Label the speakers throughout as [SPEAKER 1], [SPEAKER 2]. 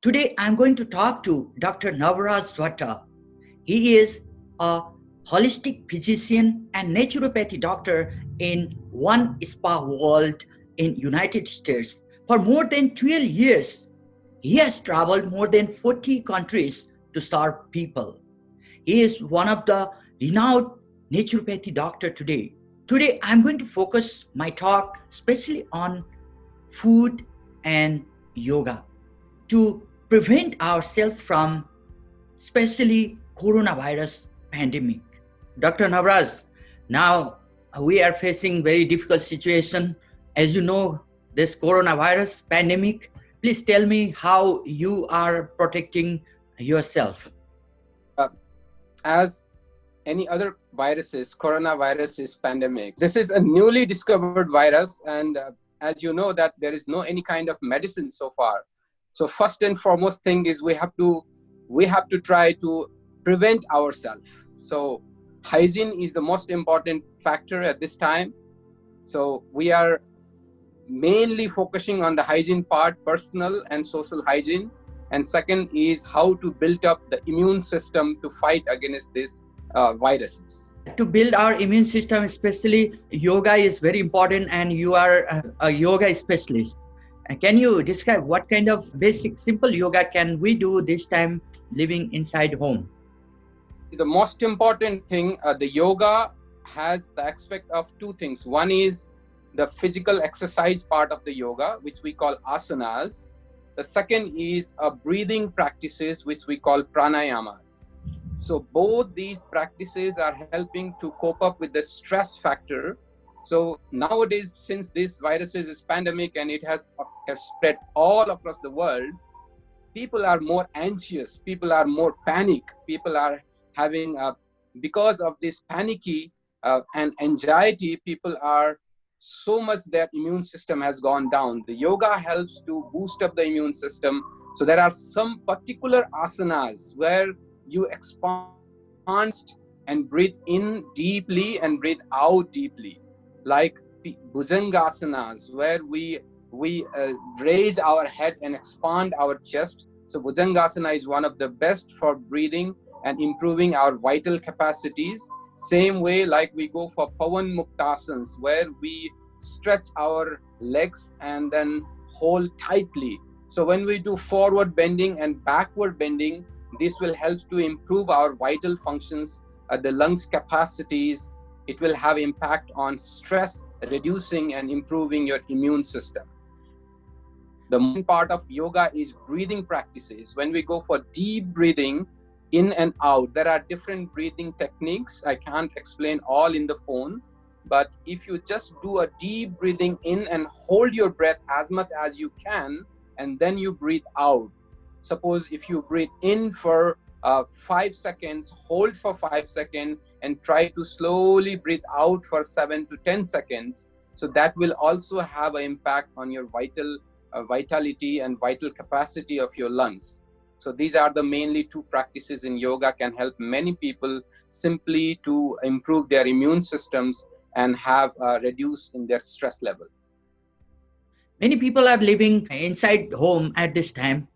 [SPEAKER 1] Today, I'm going to talk to Dr. Navraj Bhatta. He is a holistic physician and naturopathy doctor in One Spa World in United States. For more than 12 years, he has traveled more than 40 countries to serve people. He is one of the renowned naturopathy doctor today. Today, I'm going to focus my talk especially on food and yoga to prevent ourselves from especially coronavirus pandemic. Dr. Navraj, now we are facing very difficult situation. As you know, this coronavirus pandemic, please tell me how you are protecting yourself.
[SPEAKER 2] As any other viruses, coronavirus is pandemic. This is a newly discovered virus, and as you know that there is no any kind of medicine so far. So first and foremost thing is we have to try to prevent ourselves. So hygiene is the most important factor at this time. So we are mainly focusing on the hygiene part, personal and social hygiene. And second is how to build up the immune system to fight against these viruses.
[SPEAKER 1] To build our immune system, especially yoga is very important, and you are a yoga specialist. Can you describe what kind of basic simple yoga can we do this time living inside home?
[SPEAKER 2] The most important thing, the yoga has the aspect of two things. One is the physical exercise part of the yoga, which we call asanas. The second is breathing practices, which we call pranayamas. So both these practices are helping to cope up with the stress factor. So nowadays, since this virus is pandemic and it has spread all across the world, people are more anxious, people are more panic, people are having, because of this panicky and anxiety, people are so much their immune system has gone down. The yoga helps to boost up the immune system. So there are some particular asanas where you expand and breathe in deeply and breathe out deeply, like bhujangasanas, where we raise our head and expand our chest. So bhujangasana is one of the best for breathing and improving our vital capacities. Same way, like we go for pavan muktasanas, where we stretch our legs and then hold tightly. So when we do forward bending and backward bending, this will help to improve our vital functions, the lungs capacities. It will have impact on stress, reducing and improving your immune system. The main part of yoga is breathing practices. When we go for deep breathing, in and out, there are different breathing techniques. I can't explain all in the phone, but if you just do a deep breathing in and hold your breath as much as you can, and then you breathe out. Suppose if you breathe in for 5 seconds, hold for 5 seconds, and try to slowly breathe out for 7 to 10 seconds. So that will also have an impact on your vitality and vital capacity of your lungs. So these are the mainly two practices in yoga can help many people simply to improve their immune systems and have reduce in their stress level.
[SPEAKER 1] Many people are living inside home at this time,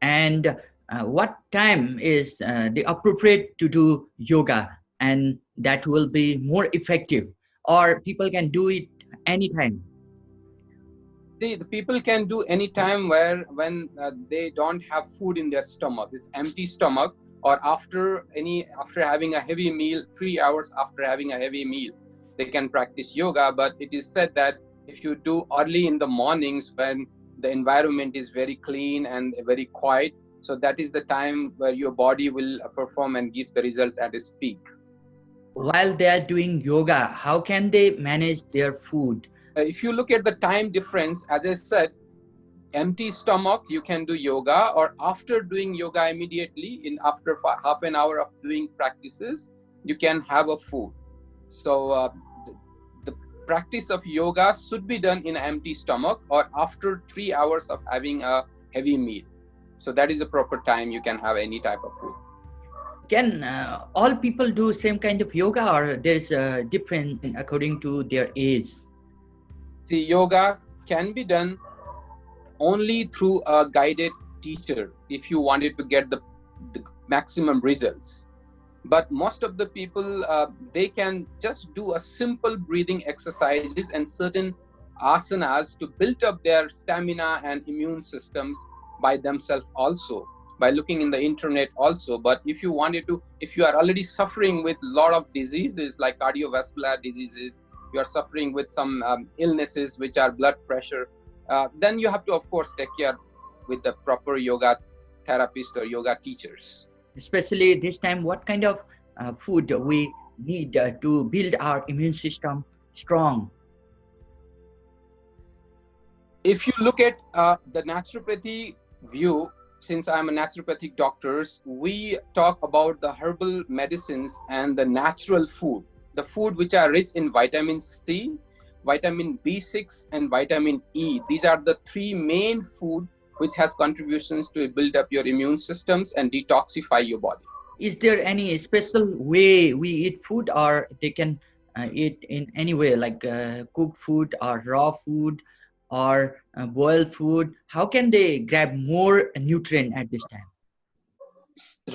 [SPEAKER 1] and what time is the appropriate to do yoga, and that will be more effective, or people can do it anytime?
[SPEAKER 2] The people can do any time when they don't have food in their stomach, it's empty stomach, or after having a heavy meal, 3 hours after having a heavy meal, they can practice yoga. But it is said that if you do early in the mornings when the environment is very clean and very quiet, so that is the time where your body will perform and gives the results at its peak.
[SPEAKER 1] While they are doing yoga, how can they manage their food?
[SPEAKER 2] If you look at the time difference, as I said, empty stomach, you can do yoga, or after doing yoga immediately, after half an hour of doing practices, you can have a food. So the practice of yoga should be done in an empty stomach or after 3 hours of having a heavy meal. So that is the proper time you can have any type of food.
[SPEAKER 1] Can all people do same kind of yoga, or there's a difference according to their age?
[SPEAKER 2] See, yoga can be done only through a guided teacher if you wanted to get the maximum results. But most of the people, they can just do a simple breathing exercises and certain asanas to build up their stamina and immune systems by themselves also, by looking in the internet also. But if you wanted to, if you are already suffering with a lot of diseases like cardiovascular diseases, you are suffering with some illnesses which are blood pressure, then you have to, of course, take care with the proper yoga therapist or yoga teachers.
[SPEAKER 1] Especially this time, what kind of food we need to build our immune system strong?
[SPEAKER 2] If you look at the naturopathy view, since I'm a naturopathic doctor, we talk about the herbal medicines and the natural food, the food which are rich in vitamin C, vitamin B6, and vitamin E. These are the three main food which has contributions to build up your immune systems and detoxify your body.
[SPEAKER 1] Is there any special way we eat food, or they can eat in any way, like cooked food or raw food or boiled food? How can they grab more nutrient at this time?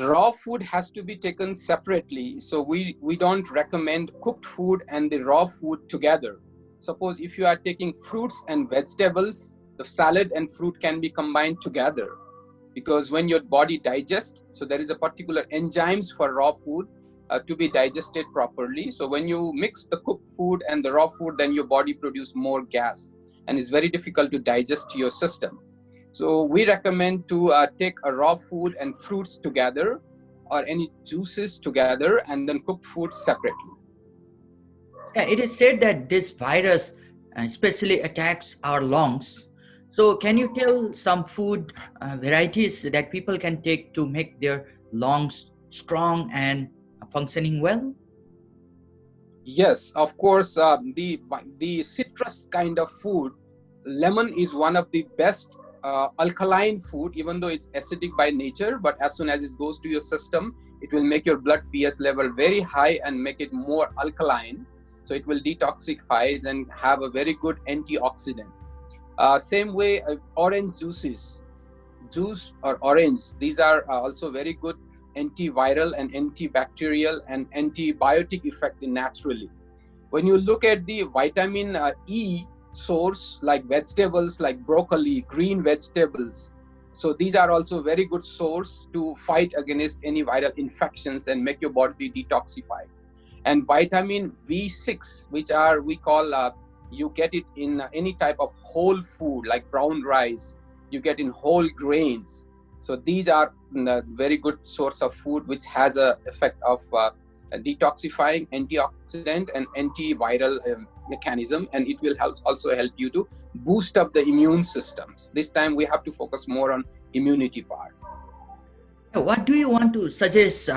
[SPEAKER 2] Raw food has to be taken separately. So we don't recommend cooked food and the raw food together. Suppose if you are taking fruits and vegetables, the salad and fruit can be combined together, because when your body digests, so there is a particular enzymes for raw food to be digested properly. So when you mix the cooked food and the raw food, then your body produces more gas and it's very difficult to digest to your system. So we recommend to take a raw food and fruits together, or any juices together, and then cooked food separately.
[SPEAKER 1] Yeah, it is said that this virus especially attacks our lungs. So can you tell some food varieties that people can take to make their lungs strong and functioning well?
[SPEAKER 2] Yes, of course, the citrus kind of food, lemon is one of the best alkaline food, even though it's acidic by nature, but as soon as it goes to your system, it will make your blood pH level very high and make it more alkaline. So it will detoxify and have a very good antioxidant. Same way, orange juice or orange, these are also very good antiviral and antibacterial and antibiotic effect naturally. When you look at the vitamin E source, like vegetables like broccoli, green vegetables, so these are also very good source to fight against any viral infections and make your body detoxified. And vitamin B6, which are we call you get it in any type of whole food like brown rice, you get in whole grains. So these are a very good source of food which has a effect of detoxifying, antioxidant and antiviral mechanism, and it will also help you to boost up the immune systems. This time we have to focus more on immunity part.
[SPEAKER 1] What do you want to suggest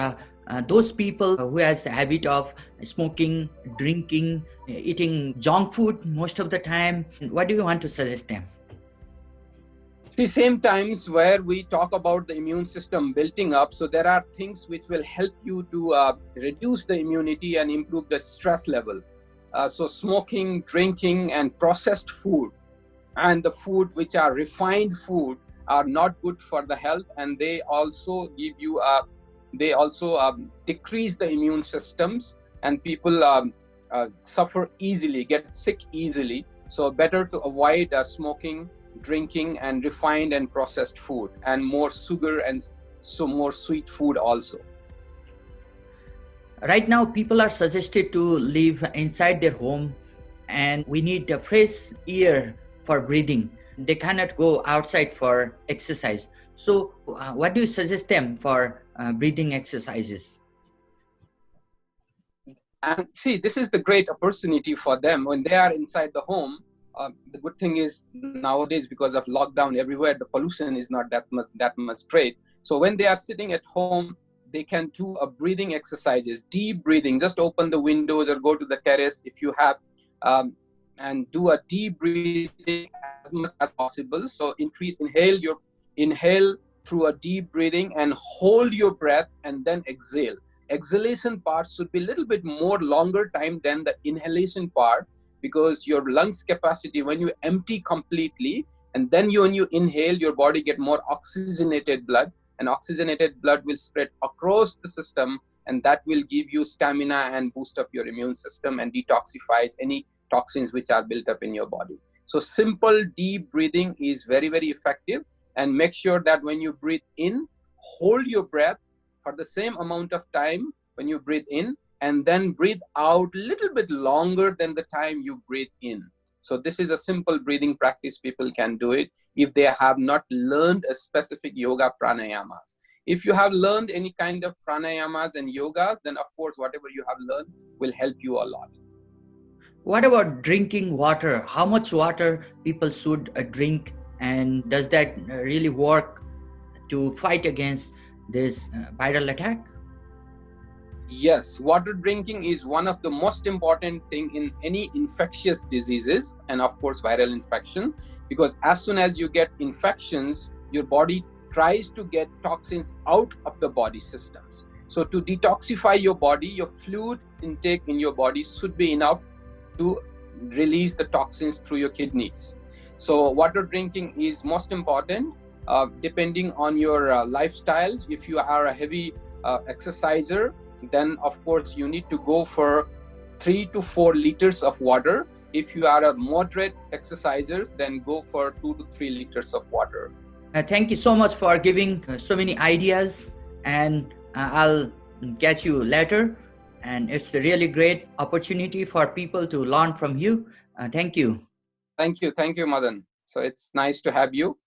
[SPEAKER 1] those people who has the habit of smoking, drinking, eating junk food most of the time? What do you want to suggest them?
[SPEAKER 2] See, same times where we talk about the immune system building up, so there are things which will help you to reduce the immunity and improve the stress level. So smoking, drinking, and processed food, and the food which are refined food, are not good for the health, and they also give you decrease the immune systems, and people suffer easily, get sick easily. So better to avoid smoking, drinking, and refined and processed food, and more sugar and so more sweet food also.
[SPEAKER 1] Right now, people are suggested to live inside their home, and we need a fresh air for breathing. They cannot go outside for exercise. So what do you suggest them for breathing exercises?
[SPEAKER 2] And see, this is the great opportunity for them when they are inside the home. The good thing is nowadays, because of lockdown everywhere, the pollution is not that much great. So when they are sitting at home, they can do a breathing exercises, deep breathing. Just open the windows or go to the terrace if you have, and do a deep breathing as much as possible. So inhale through a deep breathing and hold your breath and then exhale. Exhalation part should be a little bit more longer time than the inhalation part, because your lungs capacity, when you empty completely, And then when you inhale, your body get more oxygenated blood, and oxygenated blood will spread across the system, and that will give you stamina and boost up your immune system and detoxifies any toxins which are built up in your body. So simple deep breathing is very, very effective. And make sure that when you breathe in, hold your breath for the same amount of time when you breathe in, and then breathe out a little bit longer than the time you breathe in. So this is a simple breathing practice. People can do it if they have not learned a specific yoga pranayamas. If you have learned any kind of pranayamas and yogas, then of course whatever you have learned will help you a lot.
[SPEAKER 1] What about drinking water? How much water people should drink, and does that really work to fight against this viral attack?
[SPEAKER 2] Yes, water drinking is one of the most important thing in any infectious diseases, and of course viral infection, because as soon as you get infections, your body tries to get toxins out of the body systems. So to detoxify your body, your fluid intake in your body should be enough to release the toxins through your kidneys. So water drinking is most important, depending on your lifestyles. If you are a heavy exerciser, then of course you need to go for 3 to 4 liters of water. If you are a moderate exercisers, then go for 2 to 3 liters of water.
[SPEAKER 1] Thank you so much for giving so many ideas, and I'll catch you later. And it's a really great opportunity for people to learn from you. Thank you.
[SPEAKER 2] Thank you, Madan. So it's nice to have you.